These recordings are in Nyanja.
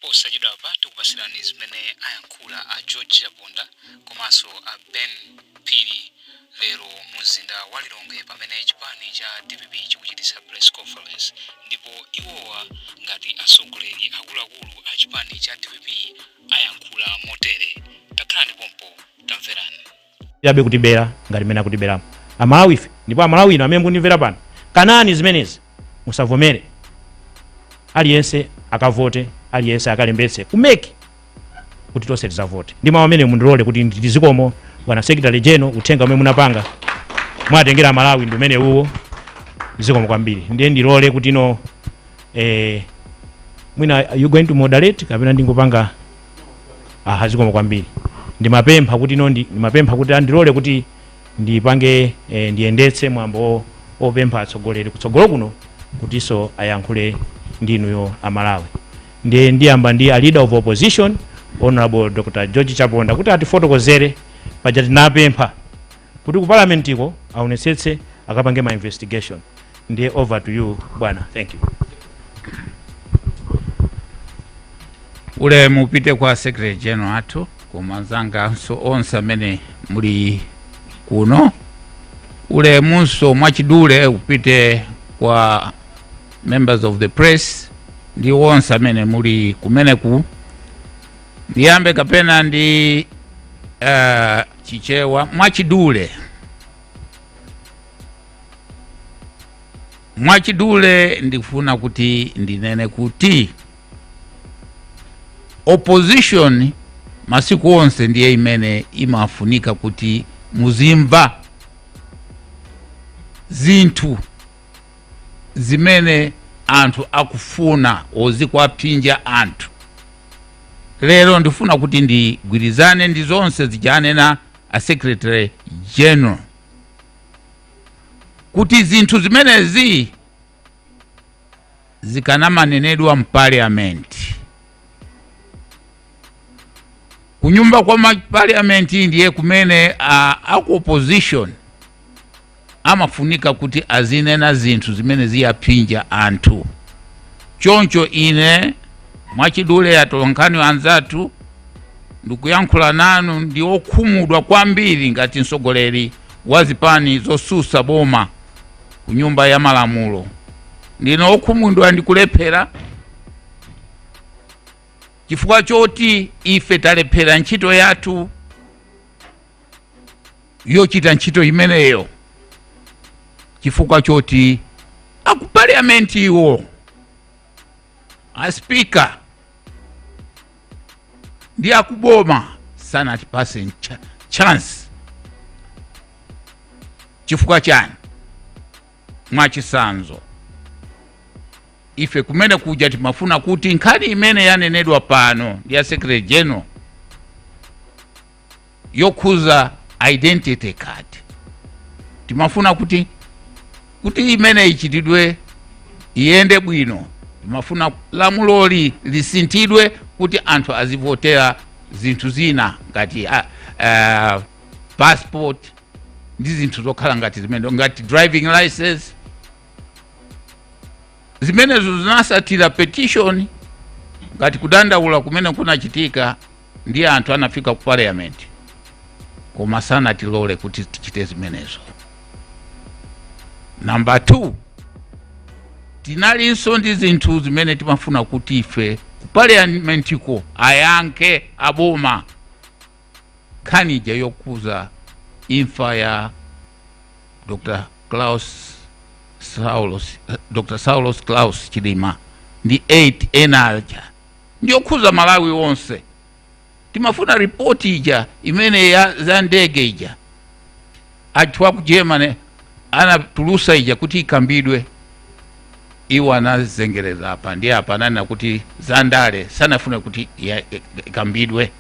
posachedwa patu kupasirani zimene ayankhula a George Chaponda komanso a Ben Pili lero muzinda wa Lilongwe pamene chipani cha DPP chikuchitisa press conference, ndipo iwowa ngati atsogoleri akuluakulu a chipani cha DPP ayankhula motere. Takhalani pompo tamverani. Yabe kutibera ngati mena kutibera amalawi ife ndipo amalawi ino amene mukundimvera pano kanani zimenezi musavomere. Aliyense akavote, aliyense akalembetse kumeki kuti tonse tizavote. Ndi mawu amene mundilole kuti ndizikomo bwana secretary general uthenga umene munapanga mwatengera amalawi ndi umene uwo zikomo kwambiri. Ndiye ndilole kuti ino mwina you going to moderate kapena ndingopanga zikomo kwambiri. Ndimapempha kuti ino ndimapempha kuti andilole kuti ndipange ndiyendetse mwambo opempha atsogoleri kutsogolo kuno kuti so ayankhule ndinuyo amalawi. Ndiye ndiyamba ndi a leader of opposition Honorable Dr. George Chaponda kuti atifotokozere paja tinapempha kuti ku parliament iko aonetsetse akapange ma investigation. Ndiye over to you bwana. Thank you. Ule mupite kwa secretary general athu kumanzanga so onse amene muli kuno. Ule munso mwachidule upite kwa members of the press ndi onse amene muli kumeneku. Ndiyambe kapena ndi chichewa mwachidule ndikufuna kuti ndinene kuti opposition masiku onse ndiye imene imafunika kuti muzimva zinthu zimene anthu akufuna ozikwapinja anthu. Lero ndifuna kuti ndigwirizane ndi zonse zijanena a secretary general kuti zinthu zimenezi zikanamanenedwa mparliament. Kunyumba kwa parliament ndiye kumene aku opposition amafunika kuti azinena zinthu zimene ziyapinja anthu. Choncho ine mwachidule atolonkhani anzathu ndikuyankhula nanu ndi okhumudwa kwambiri ngati mtsogoleri wa zipani zosusa boma kunyumba ya malamulo. Ndine okhumudwa ndikulephera chifukwa choti ife talephera ntchito yathu yochita ntchito imeneyo, chifukwa choti aku parliament iwo a speaker ndi akuboma sanatipase chance. Chifukwa chani? Mwachisanzo ife kumene kuja timafuna kuti nkhani imene yanenedwa pano ndi ya secretary general yokhuza identity card, timafuna kuti imene ichitidwe iyende bwino. Timafuna lamuloli lisintidwe kuti anthu azivotera zinthu zina ngati passport ndi zinthu zokhala ngati zimene ngati driving license. Zimenezo zinasatira petition ngati kudandaula kumene kunachitika ndi anthu anafika ku parliament koma sanatilole kuti tichite zimenezo. Number 2, tinalinso ndi zinthu zimene timafuna kuti ife ku parliament iko ayankhe aboma khanija yokuza imfa ya Dr. Saulos Klaus Chilima ndi 8 enaja ndiyokuza Malawi wonse. Timafuna report ija imene za ndege ija atwa ku Germany anatulusa ija kuti ikambidwe iwo anazengereza apa ndi apa nana kuti zandale sanafuna kuti ikambidwe.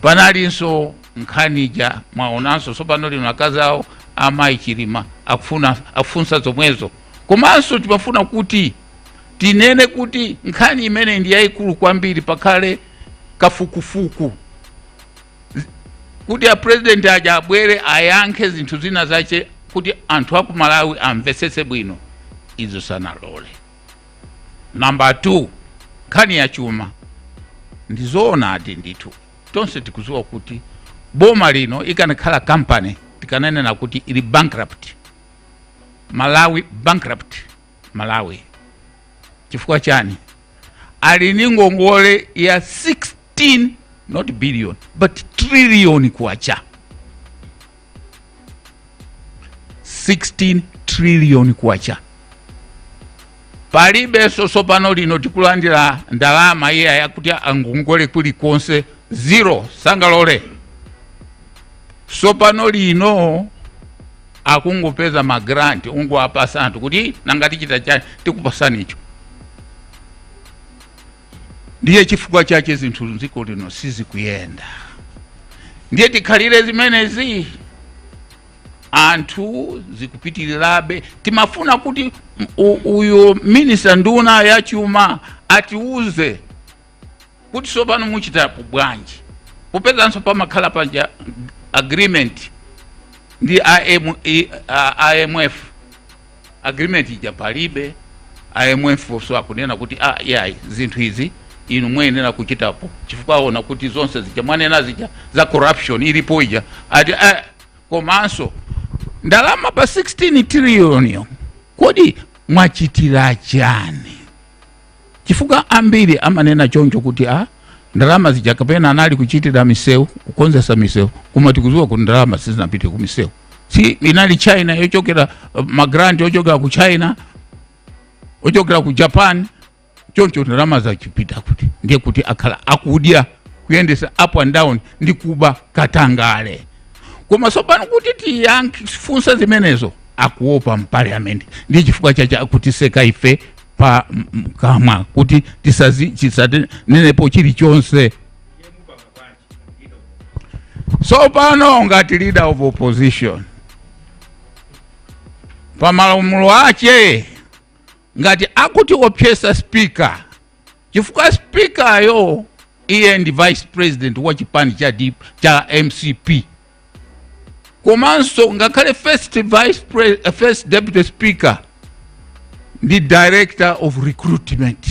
Panalinso Nkhanija mwaonanso sopano lino akazawo amayi Chilima akufunsa zomwezo. Komanso timafuna kuti tinene kuti nkhani imene ndi yayikulu kwambiri pakhale kafukufuku kuti a president aja abwere ayankhe zinthu zina zache kuti anthu aku Malawi amvesese bwino. Izo sanalole. Number 2, nkhani ya chuma ndizoona ati ndithu tonse tikuziwa kuti boma lino ikanakhala company tikananena kuti ili bankrupt. Malawi bankrupt. Malawi chifukwa chani? Ali ni ngongole ya 16 not billion but trillion kwacha. 16 trillion kwacha. Palibe sosopano lino tikulandira ndalama iya yakuti angongole kuli konse zero sangalole. Sopano lino akungopeza magranti ungu apasa antu kuti nangati chita chani tikupasani icho. Ndiye chifukwa chache zinthu nziko lino sizi kuyenda. Ndiye tikhalire zimenezi anthu zikupitirirabe. Timafuna kuti uyo minister nduna ya chuma atiuze kuti sopano muchitapo bwanji. Popezanso pamakhala panja agreement ndi IMF agreement ija palibe. IMF so akunena kuti yayi zinthu izi inu mwenena kuchitapo chifukwa aona kuti zonse zija mwanena zija za corruption ilipo ija ati komanso ndalama pa 16 trillion kodi mwachitira chani? Chifukwa ambiri amanena choncho kuti ndalama zija kapena anali kuchitira misewu kukonzesa misewu koma tikuziwa kuti ndalama sizinapite ku misewu. Si inali China yochokera magranti yochokera ku China yochokera ku Japan choncho ndalama zachipita kuti ndiye kuti akhala akudya kuyendesa up and down ndi kuba katangale. Koma sopano kuti tiyankhifunsa zimenezo akuopa mparliament. Ndiye chifukwa chacha akutiseka ife pa kamwa kuti tisanenepo chilichonse. Sopano ngati leader of opposition pa malamulo ache ngati akuti opyesa speaker chifukwa speaker yo iye ndi vice president wa chipani cha Ndipo cha MCP. Komanso ngakhale first deputy speaker ndi director of recruitment.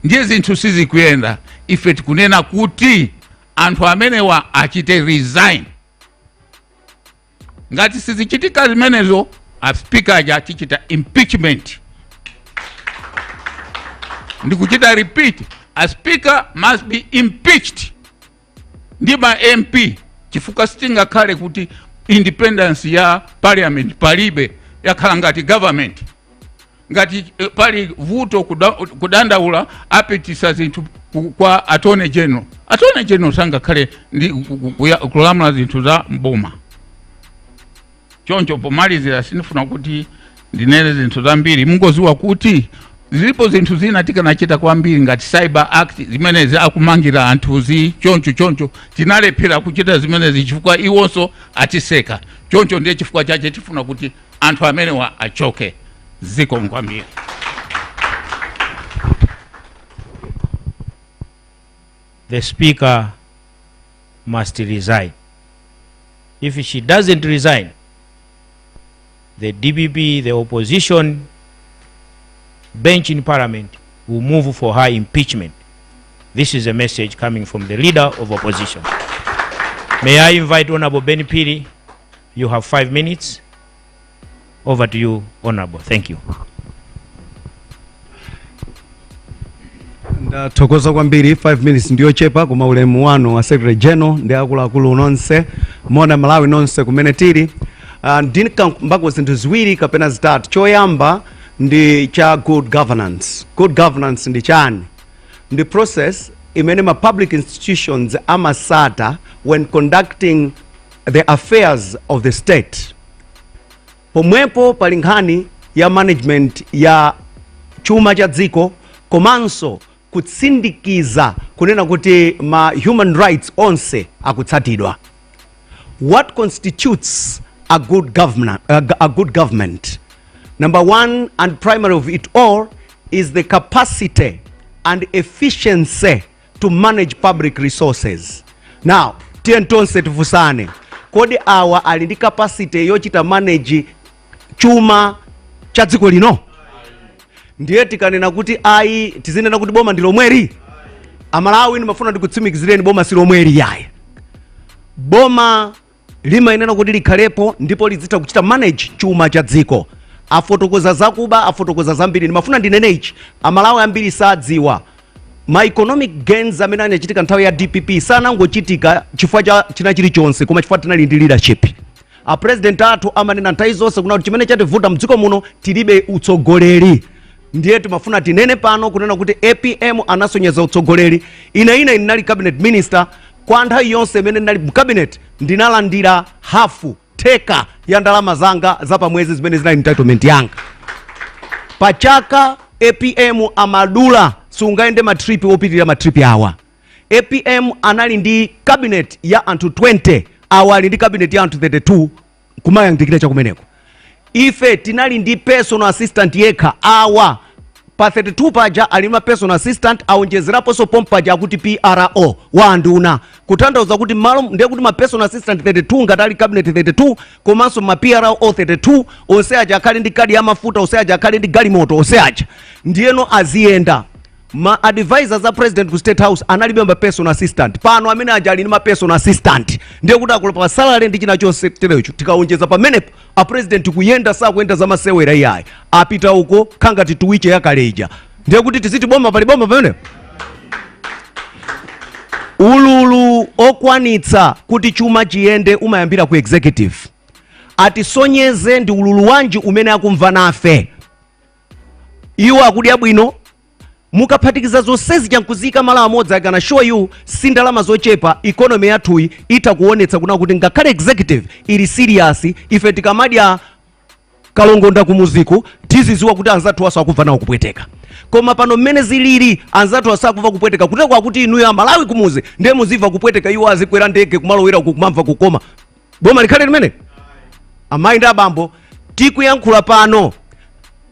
Ndiye zinthu sizi kuyenda. Ife tikunena kuti anthu amenewa achite resign. Ngati sizichitika zimenezo a speaker aja tichita impeachment. Ndikuchita repeat, a speaker must be impeached. Ndiba MP chifukwa sitinga kale kuti independence ya parliament palibe yakhala ngati government. Ngati pali vuto kudandaula apetisa zinthu kwa attorney general. Attorney general sanga kale ndi kulamula zinthu za mboma. Choncho pomalizira sinifuna kuti ndinene zinthu zambiri. Mungoziwa kuti zilipo zinthu zina tikanachita kwambiri ngati cyber act zimenezi akumangira anthuzi choncho tinalephera kuchita zimenezi chifukwa iwonso atiseka. Choncho ndiye chifukwa chache tifuna kuti anthu amenewa achoke. Ziko kwambiri. The speaker must resign. If she doesn't resign, the DPP, the opposition bench in parliament, will move for her impeachment. This is a message coming from the leader of opposition. May I invite Honorable Ben Piri? You have 5 minutes. Over to you, Honorable. Thank you. Thokoza kwambiri 5 minutes ndiyo chepa kuma ulemu wano wa Secretary General ndi akuluakulu nonse mona Malawi nonse kumene tili. Ndinika mbako zinthu ziwiri kapena zitatu. Choyamba ndi cha good governance. Good governance ndi chani? Ndi process imene ma public institutions amasata when conducting the affairs of the state. Pomwepo pali nkhani ya management ya chuma cha dziko komanso kutsindikiza kunena kuti ma human rights onse akutsatidwa. What constitutes a good government? Number one and primary of it all is the capacity and efficiency to manage public resources. Now, tientonse tufusane. Kodi awa alindi capacity yochita manage chuma cha dziko lino? ndiye tikanena kuti ayi tizinena kuti boma ndilomweri. Amalawi nimafuna ndikutsimikizireni boma silomweri yayi. Boma limayenera kuti likhalepo ndipo lizitha kuchita manage chuma cha dziko. Afotokoza zakuba, afotokoza zambiri. Nimafuna ndinene ichi, Amalawi ambiri sadziwa ma economic gains amene anachitika nthawi ya DPP sanangochitika chifukwa cha china chilichonse, koma chifukwa tinali ndi leadership. A president athu amanena nthawi zonse kuna kuti chimene chativuta mdziko muno tilibe utsogoleri. Ndiye timafuna tinene pano kunena kuti APM anasonyeza utsogoleri. Ina inali cabinet minister, kwa nthawi yonse imene ndinali mu cabinet ndinalandira hafu teka ya ndalama zanga za pamwezi zimene zinali entitlement yanga. Pachaka APM amadula sungaende matripi opitirira matripi awa. APM anali ndi cabinet ya anthu 20, awa ali ndi cabinet ya anthu 32 kumayandikira chakumeneko. Ife tinali ndi personal assistant yekha, awa pa 32 paja alima personal assistant aonjezerapo so pompaja akuti PRO wa anduna. Kutanthauza kuti malo ndiye kuti ma personal assistant 32 ngatali cabinet 32 komanso ma PRO 32 onse aja akhali ndi kadi ya mafuta, onse aja akhali ndi galimoto, onse aja ndiyeno aziyenda. Ma advisors za president ku State House analibe ma personal assistant. Pano amene aja ali ndi ma personal assistant ndiye kuti akulopa salary ndi china chonse terecho. Tikaonjeza pamene a president kuyenda sa kuenda za masewera iyayi apita uko khangati tuwiche yakaleja. Ndiye kuti tiziti boma pali boma pamene ululu okwanitsa kuti chuma chiyende umayambira ku executive. Atisonyeze ndi ululu wanji umene akumva nafe. Iwo akudi abwino mukaphatikiza zonsezi chankuzika mala amodzi I can show you sindalama zochepa economy yathuyi itakuonetsa kuna kuti ngakhale executive ili serious. Ife tikamadya kalongonda kumuziku tiziziwa kuti anzathu waso akuva nawo kupweteka. Koma pano mmene zilili anzathu asakuva kupweteka kuteko akuti inuyo Amalawi kumuzi ndiye muziva kupweteka, iwo azikwera ndege kumalowera kumamva kukoma. Boma likhale limene amayi ndi abambo tikuyankhula pano.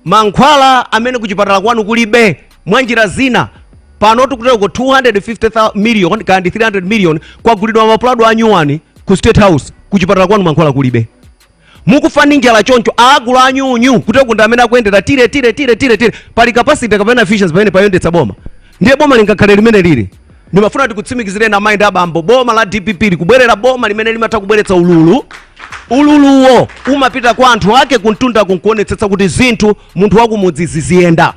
Mankhwala amene kuchipatala kwanu kulibe mwanjira zina pano tikutero ko 250 million kandi 300 million kwagulidwa mapulado anyuwani ku State House, kuchipatala kwanu mankhwala kulibe. Mukufa ndi njala choncho agula anyunyu kuteko kunda amene akuyendera tire pali capacity kapena efficiency pamene payendetsa boma. Ndiye boma lingakhale limene lili. Ndimafuna tikutsimikizire na mind abambo boma la DPP likubwerera boma limene limatha kubweretsa ululu. Ululuwo umapita kwa anthu ake kuntunda kunkuonetsetsa kuti zinthu munthu wakumudzi ziziyenda.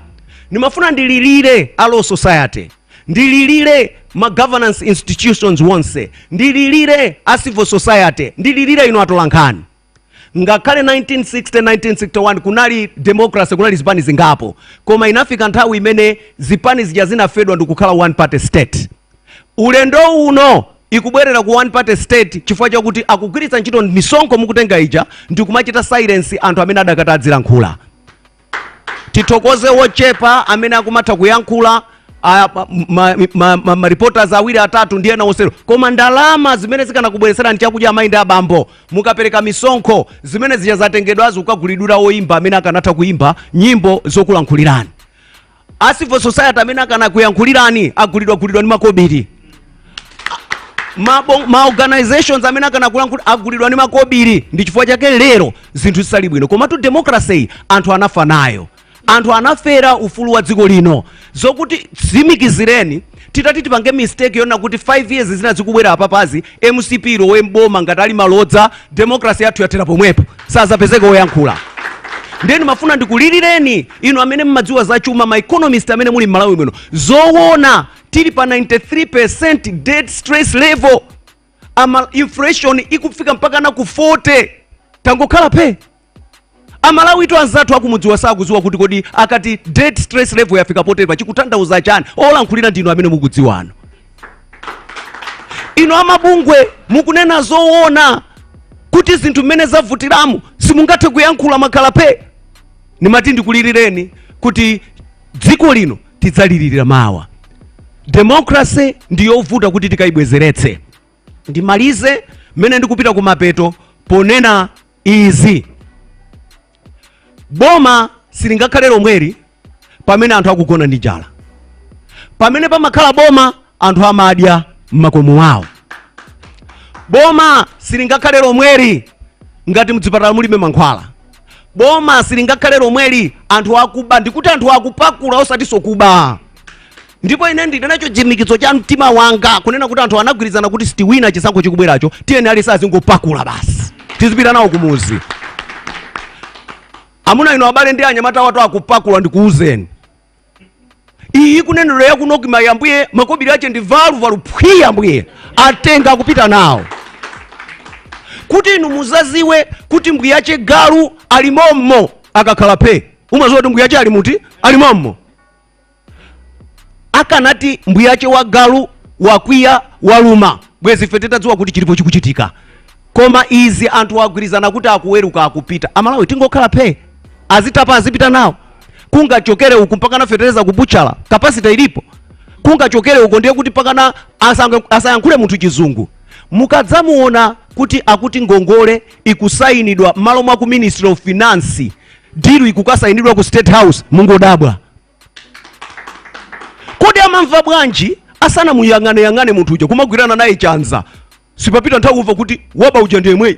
Nimafuna ndililire a law society, ndililire ma governance institutions wonse, ndililire a civil society, ndililire ino atola Nkhani. Ngakhale 1960-1961 kunali democracy, kunali zipani zingapo, koma inafika nthawi imene zipani zija zinafedwa ndikukhala one party state. Ulendo uno ikubwerera ku one party state chifukwa chakuti akugwiritsa ntchito misonkho mukutenga ija ndikumachita silence anthu amene adakata adzilankhula. Titokoze wochepa amene akumatha kuyankhula ma reporters awiri atatu ndiye nawosero, koma ndalama zimene zikana kubweresera nchakudya amayi ndi abambo mukapereka misonkho zimene zija zatengedwazo kukagulidwira oimba amene akanatha kuimba nyimbo zokulankhulirani. A civil society amene akana kuyankhulirani agulidwa ndi makobiri. Ma organizations amene akana kulankhula agulidwa ndi makobiri. Ndi chifukwa chake lero zinthu zisali bwino, koma tu democracy anthu anafa nayo. Anthu anafera ufulu wa dziko lino. Zokuti simikizireni titati tipange mistake yona kuti 5 years zina zikubwera apapazi MCP lowe mboma ngatali malodza democracy yathu yatera pomwepo sazapezeka oyankhula. Ndeni mafuna ndikulilireni ino amene mmadziwa za chuma ma economist amene muli Malawi mwino zoona tili pa 93% debt stress level. Inflation ikufika mpaka na ku 40 tangokhala pe. Amalawi to anzathu akumudziwa sakuziwa kuti kodi akati debt stress level yafika potepa chikutanthauza chani. Olankhulira ndino amene mukudziwano. Ino amabungwe mukunena zoona kuti zinthu mmene zavutiramu simungathe kuyankhula makhala pe. Nimati ndikulilireni kuti dziko lino tidzalilirira mawa. Democracy ndiyovuta kuti tikaibwezeretse. Ndimalize mmene ndikupita kumapeto ponena izi. Boma silingakhale lomweri pamene anthu akugona ndi njala. Pamene pamakhala boma anthu amadya m'makomo awo. Boma silingakhale lomweri ngati mdzipatala mulibe mankhwala. boma silingakhale lomweli anthu akuba ndikuti anthu akupakula osatiso kuba. Ndipo ine ndili nacho chimikizo cha mtima wanga kunena kuti anthu anagwirizana kuti sitiwina chisankho chikubweracho, tiyeni ali sazingopakula basi tizipita nawo kumuzi. Amuna ino abale ndi anyamata watu akupakula ndikuuzeni. Iyi kunenero ya kunokima yambuye makobiri ache ndi valu phwi yambuye atenga kupita nawo. Kuti inu muzaziwe kuti mbuye ache galu alimommo akakhala pe. Umaziwa kuti mbuye ache alimuti alimommo. Akanati mbuye ache wa galu wakwiya waluma bwezi feteta dziwa kuti chilipo chikuchitika. Koma izi anthu agwirizana kuti akuweruka akupita. Amalawi tingokhala pe azitapa azipita nawo. Kungachokere uku mpaka na fetereza kubuchala capacity ilipo. Kungachokere uko ndiye kuti pakana asayankhule munthu chizungu. Mukadzamuona kuti akuti ngongole ikusainidwa malo mwa ku Ministry of Finance, deal ikukasainidwa ku State House, mungodabwa. Kodi amamva bwanji asana muyangane munthu uja kumagwirana naye chanza. Sipapita nthawi uva kuti waba uja ndiye mweyi.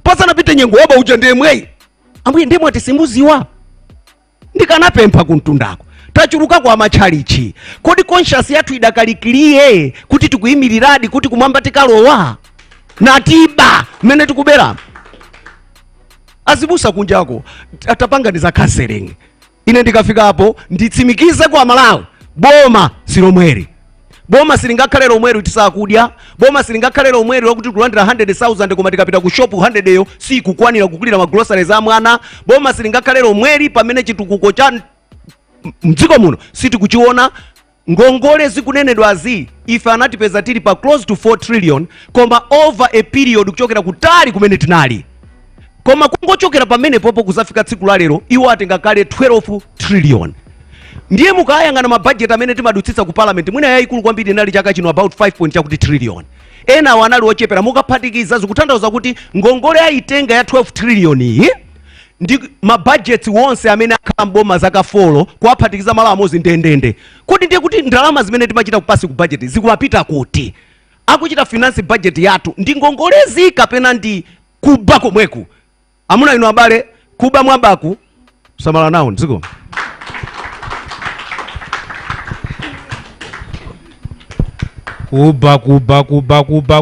Pasana pite nyengo waba uja ndiye mweyi. Ambuye ndiye mwati simbuziwa. Ndikanapempha kuntundako. Tachuluka kwa machalichi. Kodi conscious yathu idakalikiliye kuti tikuyimiriradi kuti kumwamba tikalowa. Natiba mene tikubera. Azibusa kunjako atapanga ndiza counseling. Ine ndikafika hapo nditsimikize kwa Malawi. Boma silomweri. Boma silingakhale lomweri tisakudya. Boma silingakhale lomweri wakuti kulandira 100,000 koma tikapita ku shop 100 yo si kukwanira kugulira magroceries za mwana. Boma silingakhale lomweri pamene chitukuko cha mdziko muno sitikuchiona. Ngongole zikunenedwa azi ife anatipeza tili pa close to 4 trillion koma over a period kuchokera kutali kumene tinali. Koma kungochokera pamene popo kuzafika tsiku la lero iwo atengakale 12 trillion. Ndiye mukayangana mabudget amene timadutsitsa ku parliament mwina yayikulu kwambiri inali chaka chino about 5 trillion. Ena wanali ochepera mukaphatikiza zikutanthauza kuti ngongole ayitenga ya 12 trillion iyi ndi mabudgets wonse amene akhala mboma zakafolo kuwaphatikiza malo amozi ndendende. Kodi ndiye kuti ndalama zimene timachita kupasi ku budget zikumapita kuti akuchita finance budget yathu ndi ngongolezi kapena ndi kuba komweku. Amuna ino abale kuba mwabaku samala nawo nziko.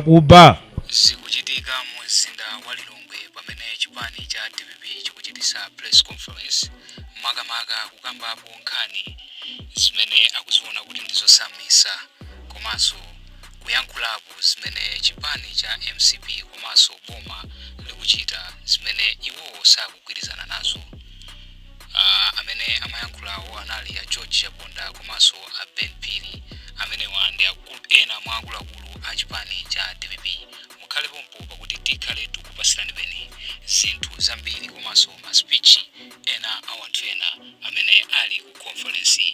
Kuba. Zikuchitika mu mzinda wa Lilongwe pamene chipani cha DPP chikuchitisa press conference makamaka kukambapo nkhani zimene akuziona kuti ndizosamisa komanso kuyankhulapo zimene chipani cha MCP komanso boma likuchita zimene iwo sakugwirizana nazo. Amene amayankhulawo anali a George Chabonda komanso a Ben Pili amene wandi ena mwa akuluakulu a chipani cha DPP. Mukhale pompo pakuti tikhale tikupasirani beni zinthu zambiri komanso ma speech ena a wanthu ena amene ali ku conference